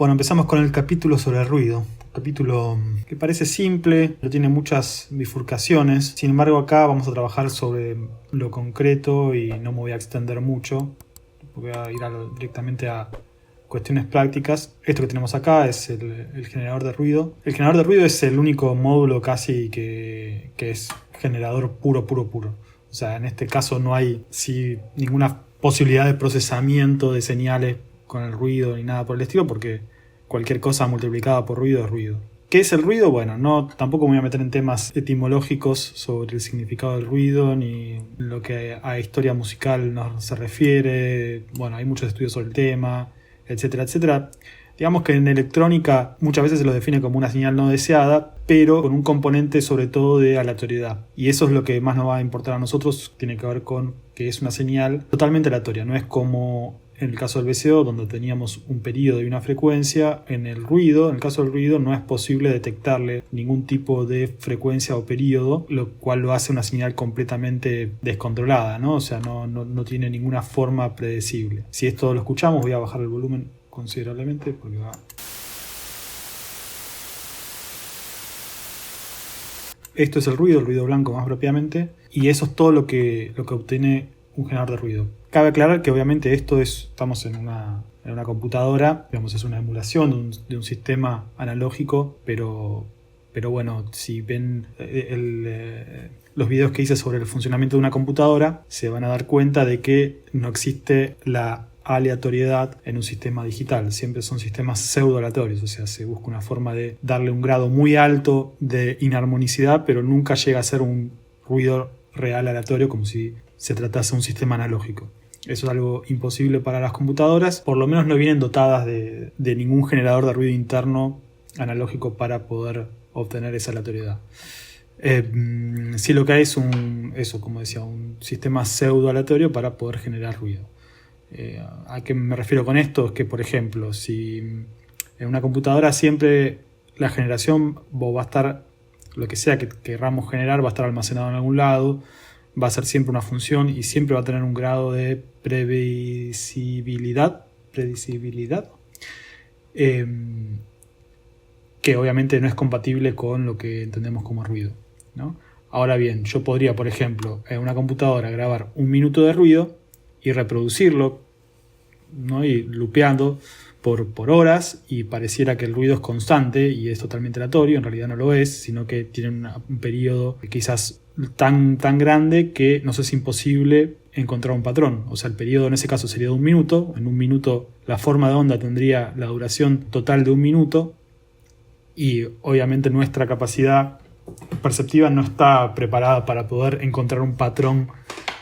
Bueno, empezamos con el capítulo sobre el ruido. Un capítulo que parece simple, pero tiene muchas bifurcaciones. Sin embargo, acá vamos a trabajar sobre lo concreto y no me voy a extender mucho. Voy a ir directamente a cuestiones prácticas. Esto que tenemos acá es el generador de ruido. El generador de ruido es el único módulo casi que es generador puro. O sea, en este caso no hay ninguna posibilidad de procesamiento de señales con el ruido ni nada por el estilo, porque cualquier cosa multiplicada por ruido es ruido. ¿Qué es el ruido? Bueno, tampoco me voy a meter en temas etimológicos sobre el significado del ruido ni lo que a historia musical nos se refiere. Bueno, hay muchos estudios sobre el tema, etcétera. Digamos que en electrónica muchas veces se lo define como una señal no deseada, pero con un componente sobre todo de aleatoriedad. Y eso es lo que más nos va a importar a nosotros, tiene que ver con que es una señal totalmente aleatoria, no es como en el caso del VCO, donde teníamos un periodo y una frecuencia. En el caso del ruido, no es posible detectarle ningún tipo de frecuencia o periodo, lo cual lo hace una señal completamente descontrolada, ¿no? O sea, no tiene ninguna forma predecible. Si esto lo escuchamos, voy a bajar el volumen considerablemente porque va. Esto es el ruido blanco más propiamente, y eso es todo lo que obtiene un generador de ruido. Cabe aclarar que obviamente estamos en una computadora, digamos, es una emulación de un sistema analógico, pero bueno, si ven los videos que hice sobre el funcionamiento de una computadora, se van a dar cuenta de que no existe la aleatoriedad en un sistema digital. Siempre son sistemas pseudo aleatorios, o sea, se busca una forma de darle un grado muy alto de inarmonicidad, pero nunca llega a ser un ruido real aleatorio como si se tratase de un sistema analógico. Eso es algo imposible para las computadoras, por lo menos no vienen dotadas de ningún generador de ruido interno analógico para poder obtener esa aleatoriedad. Sí, lo que hay es un sistema pseudo aleatorio para poder generar ruido. ¿A qué me refiero con esto? Es que, por ejemplo, si en una computadora siempre la generación va a estar, lo que sea que querramos generar, va a estar almacenado en algún lado, va a ser siempre una función y siempre va a tener un grado de predecibilidad, que obviamente no es compatible con lo que entendemos como ruido, ¿no? Ahora bien, yo podría, por ejemplo, en una computadora grabar 1 minuto de ruido y reproducirlo, ¿no? Y lupeando por horas, y pareciera que el ruido es constante y es totalmente aleatorio. En realidad no lo es, sino que tiene un periodo quizás tan grande que nos es imposible encontrar un patrón. O sea, el periodo en ese caso sería de 1 minuto. En 1 minuto la forma de onda tendría la duración total de 1 minuto, y obviamente nuestra capacidad perceptiva no está preparada para poder encontrar un patrón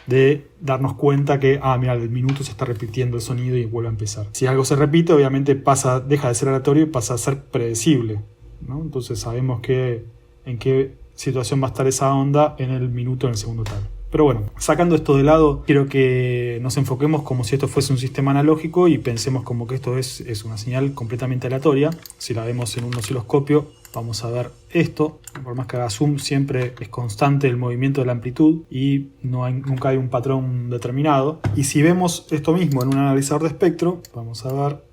de darnos cuenta que, mira, el minuto se está repitiendo el sonido y vuelve a empezar. Si algo se repite, obviamente deja de ser aleatorio y pasa a ser predecible, ¿no? Entonces sabemos en qué situación va a estar esa onda en el minuto, en el segundo tal. Pero bueno, sacando esto de lado, quiero que nos enfoquemos como si esto fuese un sistema analógico y pensemos como que esto es una señal completamente aleatoria. Si la vemos en un osciloscopio, vamos a ver esto. Por más que haga zoom, siempre es constante el movimiento de la amplitud y nunca hay un patrón determinado. Y si vemos esto mismo en un analizador de espectro, vamos a ver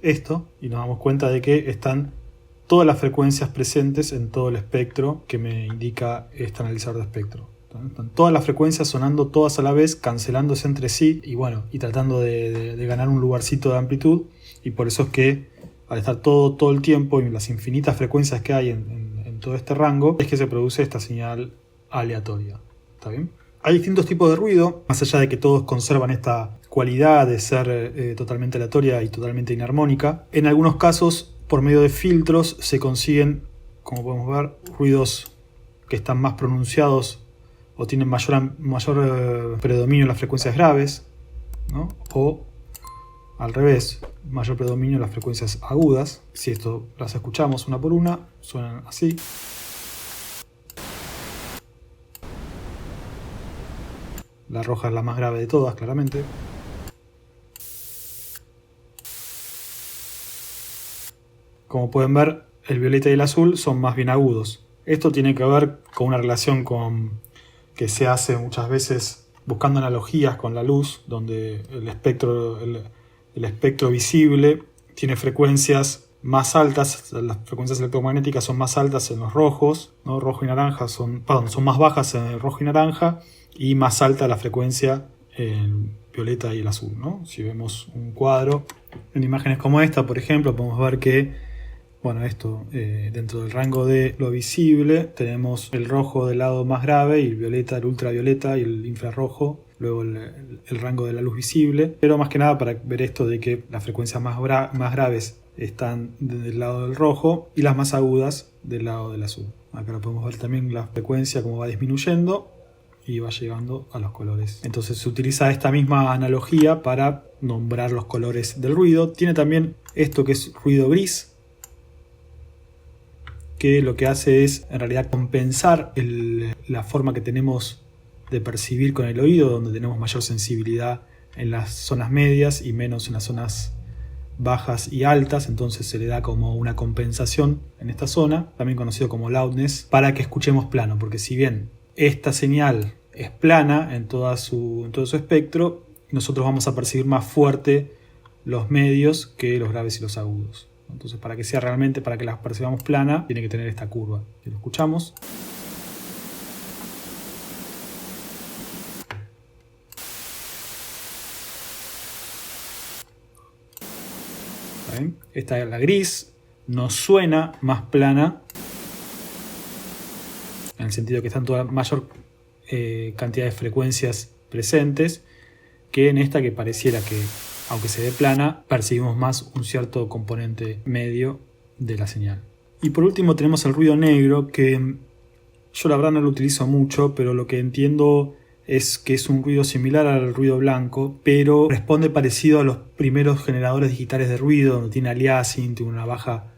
esto y nos damos cuenta de que están todas las frecuencias presentes en todo el espectro que me indica este analizador de espectro. Están todas las frecuencias sonando todas a la vez, cancelándose entre sí y tratando de ganar un lugarcito de amplitud. Y por eso es que al estar todo el tiempo y las infinitas frecuencias que hay en todo este rango, es que se produce esta señal aleatoria. ¿Está bien? Hay distintos tipos de ruido, más allá de que todos conservan esta cualidad de ser totalmente aleatoria y totalmente inarmónica. En algunos casos, por medio de filtros, se consiguen, como podemos ver, ruidos que están más pronunciados o tienen mayor predominio en las frecuencias graves, ¿no? O al revés, mayor predominio en las frecuencias agudas. Si esto las escuchamos una por una, suenan así. La roja es la más grave de todas, claramente. Como pueden ver, el violeta y el azul son más bien agudos. Esto tiene que ver con una relación que se hace muchas veces buscando analogías con la luz, donde el espectro visible tiene frecuencias más altas, las frecuencias electromagnéticas son más altas en los rojos, ¿no? Rojo y naranja son más bajas en el rojo y naranja, y más alta la frecuencia en violeta y el azul, ¿no? Si vemos un cuadro en imágenes como esta, por ejemplo, podemos ver que, bueno, dentro del rango de lo visible tenemos el rojo del lado más grave y el violeta, el ultravioleta y el infrarrojo, luego el rango de la luz visible, pero más que nada para ver esto de que las frecuencias más graves están del lado del rojo y las más agudas del lado del azul. Acá lo podemos ver también la frecuencia como va disminuyendo y va llegando a los colores. Entonces se utiliza esta misma analogía para nombrar los colores del ruido. Tiene también esto que es ruido gris, que lo que hace es en realidad compensar la forma que tenemos de percibir con el oído, donde tenemos mayor sensibilidad en las zonas medias y menos en las zonas bajas y altas. Entonces se le da como una compensación en esta zona, también conocido como loudness, para que escuchemos plano, porque si bien esta señal es plana en todo su espectro, nosotros vamos a percibir más fuerte los medios que los graves y los agudos. Entonces, para que la percibamos plana, tiene que tener esta curva. Si lo escuchamos. ¿Ven? Esta es la gris, nos suena más plana, en el sentido que están toda mayor cantidad de frecuencias presentes, que en esta que pareciera que, aunque se ve plana, percibimos más un cierto componente medio de la señal. Y por último tenemos el ruido negro, que yo la verdad no lo utilizo mucho, pero lo que entiendo es que es un ruido similar al ruido blanco, pero responde parecido a los primeros generadores digitales de ruido, donde tiene aliasing, tiene una baja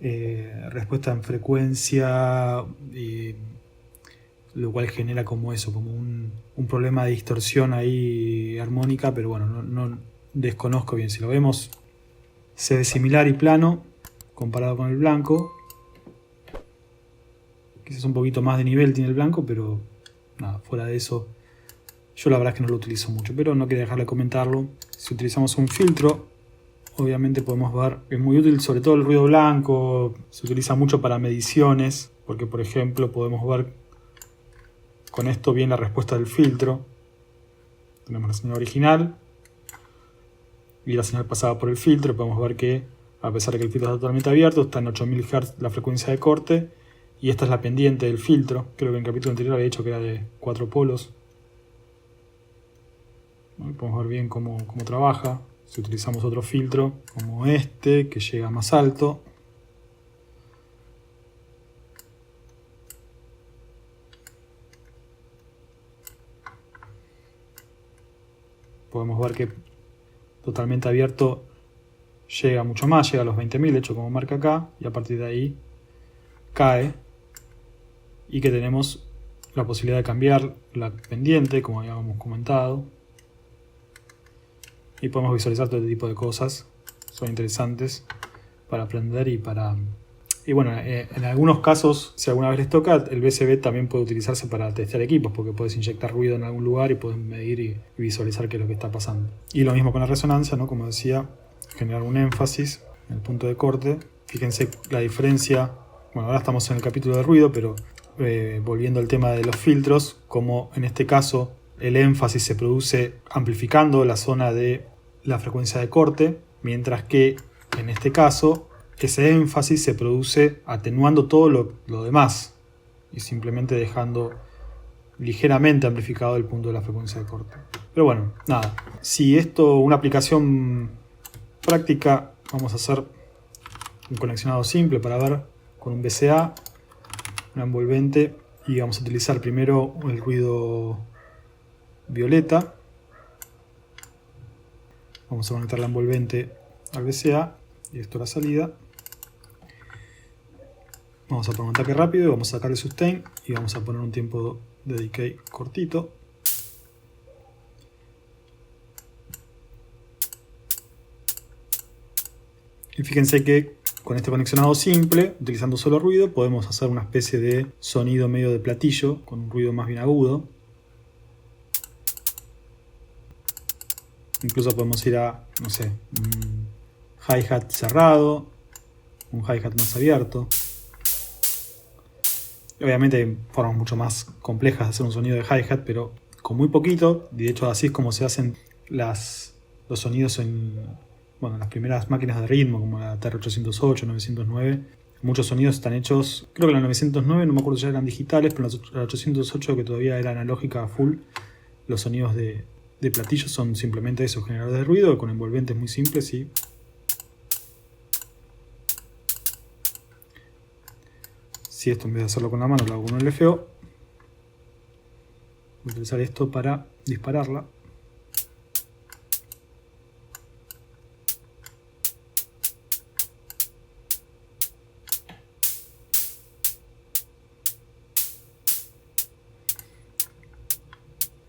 respuesta en frecuencia, lo cual genera como eso, como un problema de distorsión ahí armónica, pero bueno, no desconozco bien. Si lo vemos, se ve similar y plano comparado con el blanco. Quizás un poquito más de nivel tiene el blanco, pero nada, fuera de eso, yo la verdad es que no lo utilizo mucho, pero no quería dejar de comentarlo. Si utilizamos un filtro, obviamente podemos ver que es muy útil, sobre todo el ruido blanco, se utiliza mucho para mediciones, porque por ejemplo podemos ver con esto bien la respuesta del filtro. Tenemos la señal original y la señal pasada por el filtro. Podemos ver que, a pesar de que el filtro está totalmente abierto, está en 8000 Hz la frecuencia de corte, y esta es la pendiente del filtro. Creo que en el capítulo anterior había dicho que era de 4 polos. Podemos ver bien cómo trabaja. Si utilizamos otro filtro como este, que llega más alto, podemos ver que totalmente abierto llega mucho más, llega a los 20.000, de hecho como marca acá, y a partir de ahí cae, y que tenemos la posibilidad de cambiar la pendiente, como habíamos comentado, y podemos visualizar todo este tipo de cosas. Son interesantes para aprender y bueno, en algunos casos, si alguna vez les toca, el VSB también puede utilizarse para testear equipos, porque puedes inyectar ruido en algún lugar y puedes medir y visualizar qué es lo que está pasando. Y lo mismo con la resonancia, ¿no? Como decía, generar un énfasis en el punto de corte. Fíjense la diferencia. Bueno, ahora estamos en el capítulo de ruido, pero volviendo al tema de los filtros, como en este caso el énfasis se produce amplificando la zona de la frecuencia de corte, mientras que en este caso ese énfasis se produce atenuando todo lo demás y simplemente dejando ligeramente amplificado el punto de la frecuencia de corte. Pero bueno, nada, si esto, una aplicación práctica, vamos a hacer un conexionado simple para ver con un VCA, una envolvente, y vamos a utilizar primero el ruido violeta. Vamos a conectar la envolvente al VCA y esto a la salida. Vamos a poner un ataque rápido y vamos a sacar el sustain y vamos a poner un tiempo de decay cortito. Y fíjense que con este conexionado simple, utilizando solo ruido, podemos hacer una especie de sonido medio de platillo, con un ruido más bien agudo. Incluso podemos ir a, no sé, un hi-hat cerrado, un hi-hat más abierto. Obviamente hay formas mucho más complejas de hacer un sonido de hi-hat, pero con muy poquito. De hecho, así es como se hacen los sonidos en las primeras máquinas de ritmo, como la TR-808, 909. Muchos sonidos están hechos, creo que la 909, no me acuerdo si ya eran digitales, pero la 808, que todavía era analógica a full, los sonidos de platillos son simplemente esos generadores de ruido con envolventes muy simples. Y si esto en vez de hacerlo con la mano lo hago con un LFO, voy a utilizar esto para dispararla.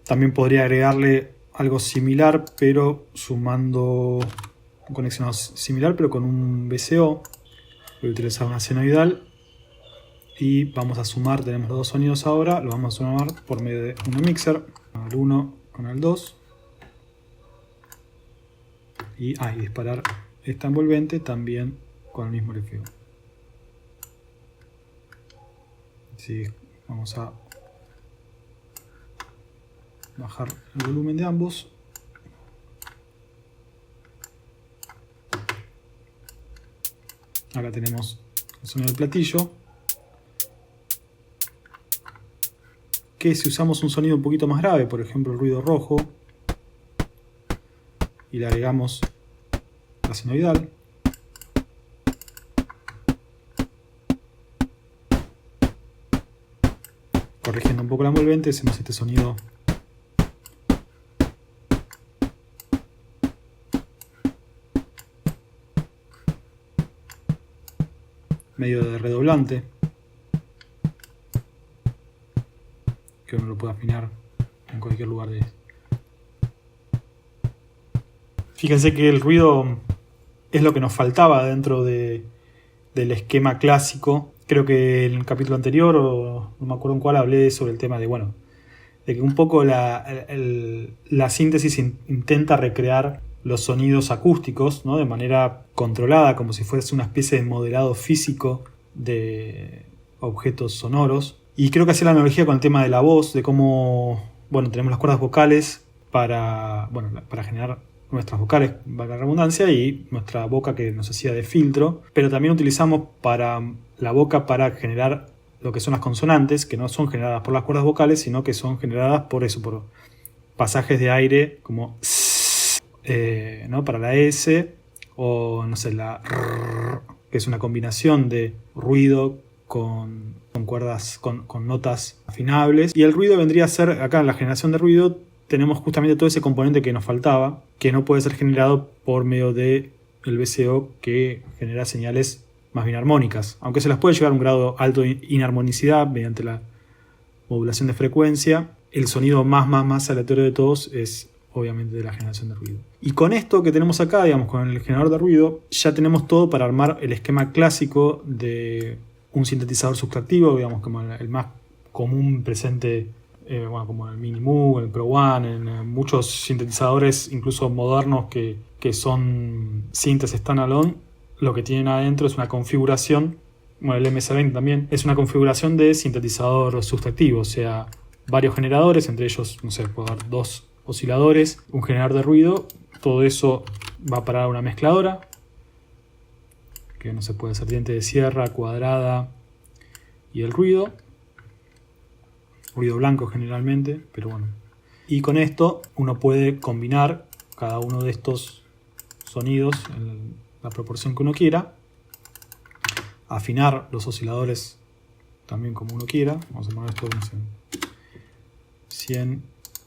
También podría agregarle algo similar, pero sumando un conexionado similar, pero con un VCO. Voy a utilizar una senoidal y vamos a sumar. Tenemos los dos sonidos ahora, lo vamos a sumar por medio de un mixer, al 1 con el 2, y disparar esta envolvente también con el mismo LFO. Sí, vamos a bajar el volumen de ambos. Acá tenemos el sonido del platillo, que si usamos un sonido un poquito más grave, por ejemplo el ruido rojo, y le agregamos la senoidal, corrigiendo un poco la envolvente, hacemos este sonido medio de redoblante, que uno lo puede afinar en cualquier lugar de... Fíjense que el ruido es lo que nos faltaba dentro del esquema clásico. Creo que en el capítulo anterior, o no me acuerdo en cuál, hablé sobre el tema de que un poco la síntesis intenta recrear los sonidos acústicos, ¿no? De manera controlada, como si fuese una especie de modelado físico de objetos sonoros. Y creo que hacía la analogía con el tema de la voz, de cómo tenemos las cuerdas vocales para generar nuestras vocales, valga la redundancia, y nuestra boca que nos hacía de filtro, pero también utilizamos para la boca para generar lo que son las consonantes, que no son generadas por las cuerdas vocales, sino que son generadas por pasajes de aire como ¿no? Para la S, o no sé, la R, que es una combinación de ruido con cuerdas, con notas afinables. Y el ruido vendría a ser, acá en la generación de ruido, tenemos justamente todo ese componente que nos faltaba, que no puede ser generado por medio del VCO, que genera señales más bien armónicas, aunque se las puede llegar a un grado alto de inarmonicidad mediante la modulación de frecuencia. El sonido más aleatorio de todos es obviamente de la generación de ruido. Y con esto que tenemos acá, digamos, con el generador de ruido, ya tenemos todo para armar el esquema clásico de un sintetizador sustractivo, digamos, como el más común presente, como el Mini Moog, el Pro One, en muchos sintetizadores, incluso modernos, que son sintes standalone. Lo que tienen adentro es una configuración, el MS-20 también, es una configuración de sintetizador sustractivo, o sea, varios generadores, entre ellos, no sé, puedo dar 2 osciladores, un generador de ruido. Todo eso va a parar a una mezcladora, que no se puede ser diente de sierra, cuadrada, y el ruido blanco generalmente, pero bueno. Y con esto uno puede combinar cada uno de estos sonidos en la proporción que uno quiera, afinar los osciladores también como uno quiera. Vamos a poner esto en 100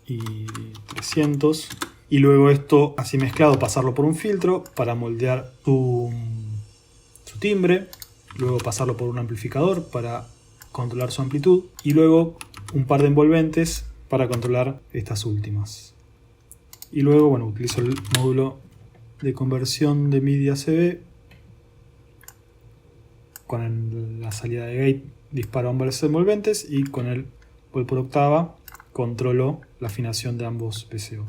y 300, y luego esto así mezclado pasarlo por un filtro para moldear su timbre, luego pasarlo por un amplificador para controlar su amplitud, y luego un par de envolventes para controlar estas últimas. Y luego utilizo el módulo de conversión de MIDI a CB. Con la salida de gate disparo ambos envolventes, y con el voy por octava controlo la afinación de ambos VCO.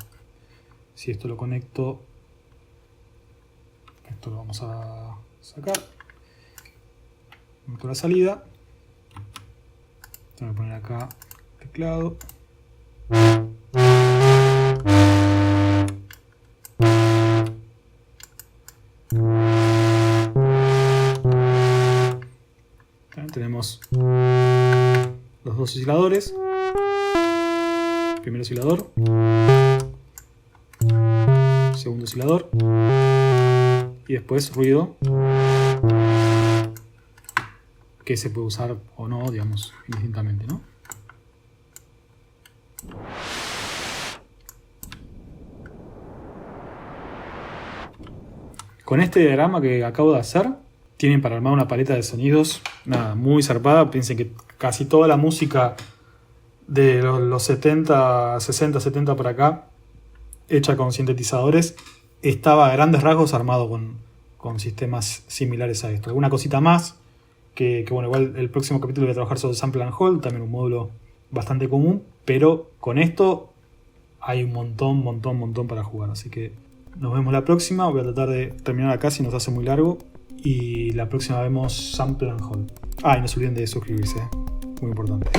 Si esto lo conecto, esto lo vamos a sacar. Conecto la salida. Tengo que poner acá teclado. Tenemos los dos osciladores. Primer oscilador. Segundo oscilador. Y después ruido, que se puede usar o no, digamos, indistintamente, ¿no? Con este diagrama que acabo de hacer, tienen para armar una paleta de sonidos, nada, muy zarpada. Piensen que casi toda la música de los 70, 60, 70 para acá, hecha con sintetizadores, estaba a grandes rasgos armado con sistemas similares a esto. Alguna cosita más, que bueno, igual el próximo capítulo voy a trabajar sobre Sample and Hold, también un módulo bastante común, pero con esto hay un montón para jugar, así que nos vemos la próxima. Voy a tratar de terminar acá si nos hace muy largo, y la próxima vemos Sample and Hold. Y no se olviden de suscribirse, muy importante.